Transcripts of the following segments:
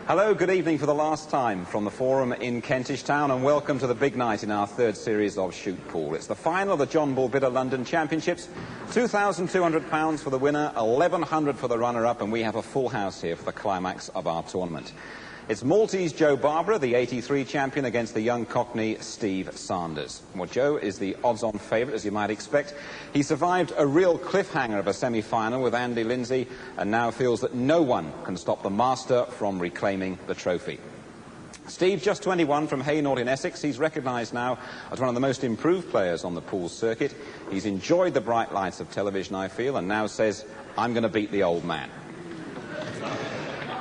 Hello, good evening for the last time from the Forum in Kentish Town, and welcome to the big night in our third series of Shoot Pool. It's the final of the John Bull Bidder London Championships. £2,200 for the winner, £1,100 for the runner-up, and we have a full house here for the climax of our tournament. It's Maltese Joe Barbara, the 83 champion, against the young Cockney Steve Sanders. Well, Joe is the odds-on favourite, as you might expect. He survived a real cliffhanger of a semi-final with Andy Lindsay and now feels that no one can stop the master from reclaiming the trophy. Steve, just 21, from Hainault in Essex. He's recognised now as one of the most improved players on the pool circuit. He's enjoyed the bright lights of television, I feel, and now says, I'm going to beat the old man.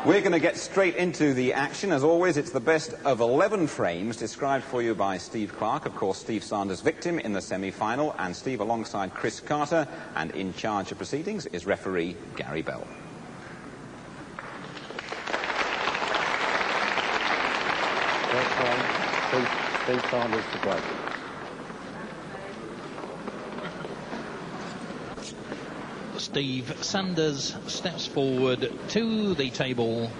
We're going to get straight into the action. As always, it's the best of 11 frames described for you by Steve Clark. Of course, Steve Sanders' victim in the semi-final, and Steve alongside Chris Carter, and in charge of proceedings is referee Gary Bell. Steve Sanders to play. Steve Sanders steps forward to the table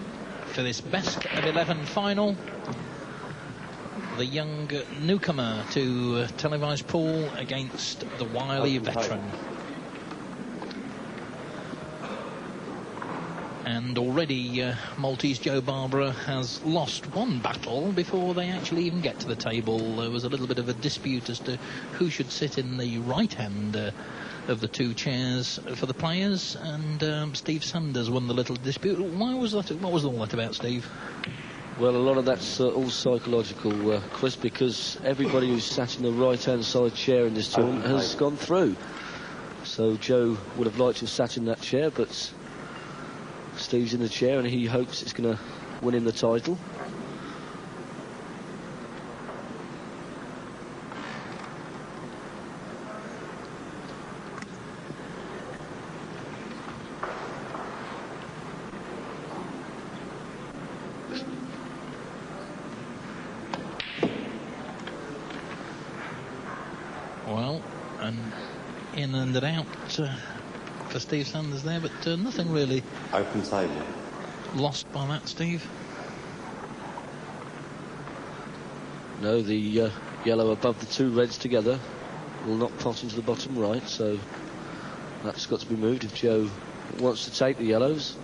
for this best of 11 final. The young newcomer to televised pool against the wily veteran. And already Maltese Joe Barbara has lost one battle before they actually even get to the table. There was a little bit of a dispute as to who should sit in the right hand of the two chairs for the players, and Steve Sanders won the little dispute. Why was that? What was all that about, Steve? Well, a lot of that's all psychological, Chris, because everybody who's sat in the right-hand side chair in this tournament has gone through. So Joe would have liked to have sat in that chair, but Steve's in the chair and he hopes it's going to win him the title. Well, and in and out for Steve Sanders there, but nothing really open table lost by that, Steve. No, the yellow above the two reds together will not pot into the bottom right, so that's got to be moved if Joe wants to take the yellows.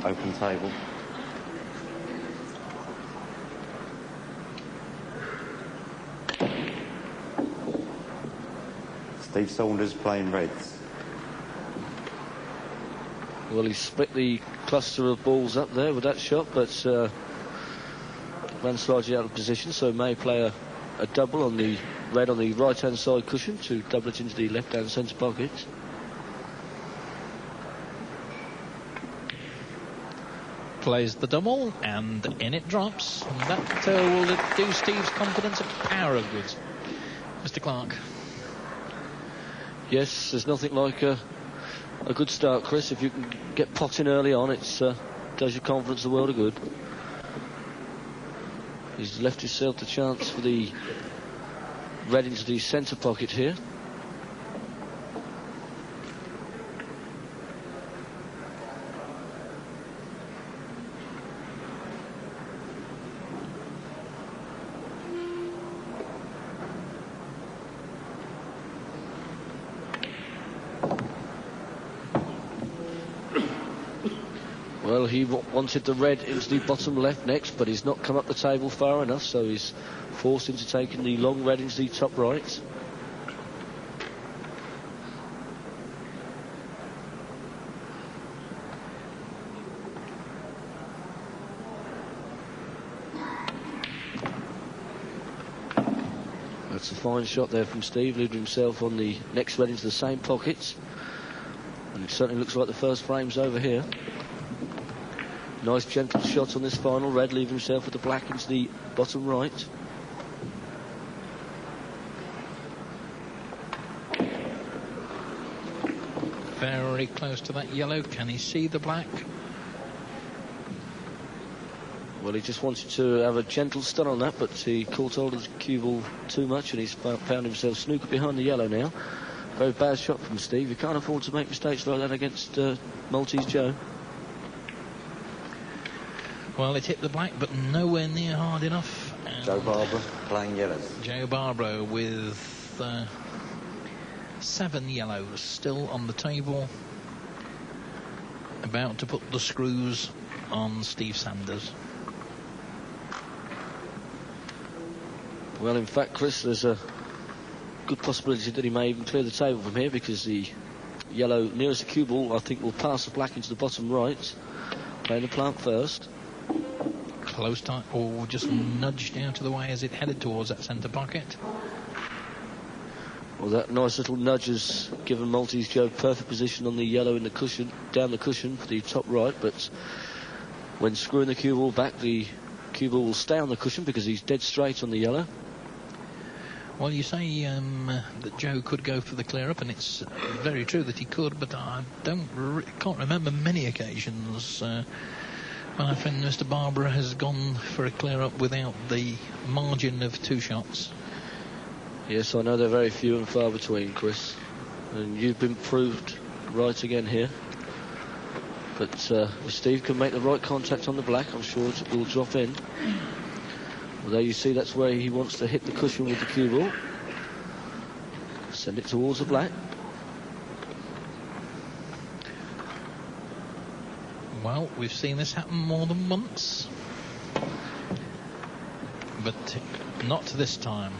open table. Steve Sanders playing reds. Well, he split the cluster of balls up there with that shot, but ran slightly out of position, so may play a double on the red on the right-hand side cushion to double it into the left-hand centre pocket. Plays the double, and in it drops. And that will do Steve's confidence a power of good. Mr. Clark. Yes, there's nothing like a good start, Chris. If you can get potting early on, it does your confidence the world of good. He's left himself the chance for the red into the centre pocket here. Well, he wanted the red into the bottom left next, but he's not come up the table far enough, so he's forced into taking the long red into the top right. That's a fine shot there from Steve, leaving himself on the next red into the same pockets. And it certainly looks like the first frame's over here. Nice gentle shot on this final red, leaving himself with the black into the bottom right. Very close to that yellow. Can he see the black? Well, he just wanted to have a gentle stun on that, but he caught hold of the cue ball too much, and he's found himself snookered behind the yellow now. Very bad shot from Steve. You can't afford to make mistakes like that against Maltese Joe. Well, it hit the black, but nowhere near hard enough. And Joe Barbara playing yellows. Joe Barbara with 7 yellows still on the table, about to put the screws on Steve Sanders. Well, in fact, Chris, there's a good possibility that he may even clear the table from here, because the yellow nearest the cue ball, I think, will pass the black into the bottom right, playing the plant first. Close time, or just nudged out of the way as it headed towards that centre pocket. Well, that nice little nudge has given Maltese Joe perfect position on the yellow in the cushion, down the cushion for the top right, but when screwing the cue ball back, the cue ball will stay on the cushion because he's dead straight on the yellow. Well, you say that Joe could go for the clear-up, and it's very true that he could, but I can't remember many occasions when my friend Mr. Barbara has gone for a clear-up without the margin of 2 shots. Yes, I know they're very few and far between, Chris, and you've been proved right again here. But if Steve can make the right contact on the black, I'm sure it will drop in. Although you see that's where he wants to hit the cushion with the cue ball. Send it towards the black. Well, we've seen this happen more than once, but not this time.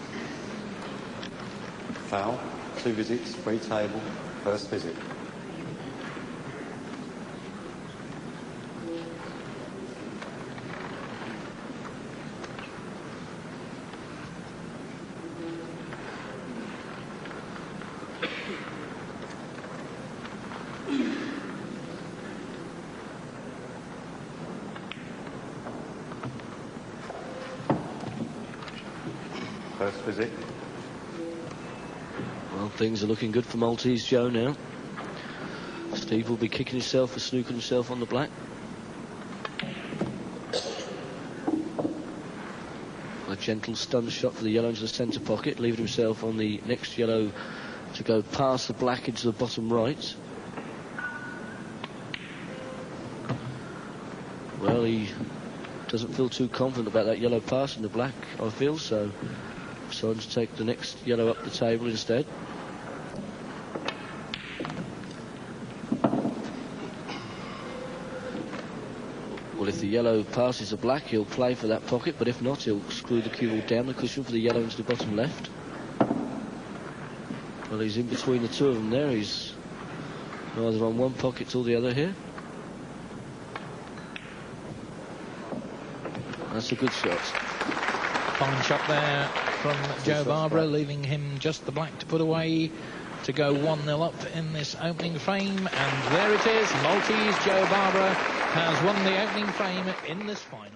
Foul, 2 visits, free table, first visit. First visit. Well, things are looking good for Maltese Joe now. Steve will be kicking himself for snooking himself on the black. A gentle stun shot for the yellow into the centre pocket, leaving himself on the next yellow to go past the black into the bottom right. Well, he doesn't feel too confident about that yellow pass in the black, I feel, so decided to take the next yellow up the table instead. Well, if the yellow passes the black, he'll play for that pocket, but if not, he'll screw the cue ball down the cushion for the yellow into the bottom left. Well, he's in between the two of them there. He's neither on one pocket or the other here. That's a good shot. Fine shot there from Joe Barbara, leaving him just the black to put away to go 1-0 up in this opening frame. And there it is. Maltese Joe Barbara has won the opening frame in this final.